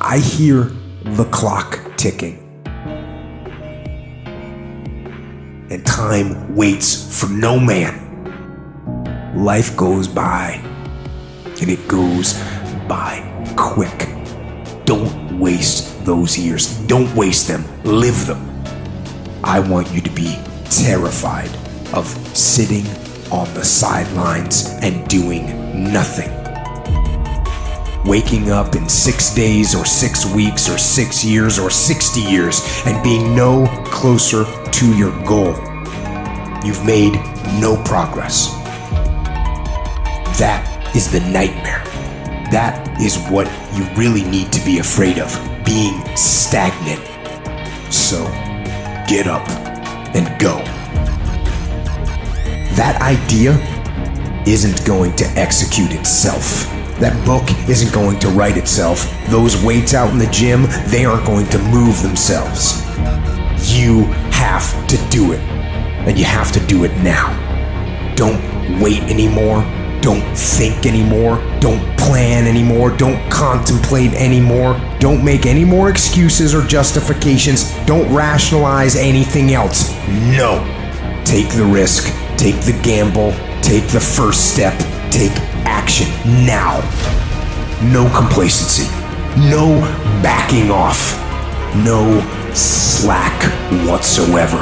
I hear the clock ticking. And time waits for no man. Life goes by, and it goes by quick. Don't waste those years. Don't waste them. Live them. I want you to be terrified of sitting on the sidelines and doing nothing. Waking up in 6 days or 6 weeks or 6 years or 60 years and being no closer to your goal. You've made no progress. That is the nightmare. That is what you really need to be afraid of, being stagnant. So, get up and go. That idea isn't going to execute itself. That book isn't going to write itself. Those weights out in the gym, they aren't going to move themselves. You have to do it, and you have to do it now. Don't wait anymore. Don't think anymore. Don't plan anymore. Don't contemplate anymore. Don't make any more excuses or justifications. Don't rationalize anything else. No. Take the risk. Take the gamble. Take the first step. Take action now. No complacency. No backing off. No slack whatsoever.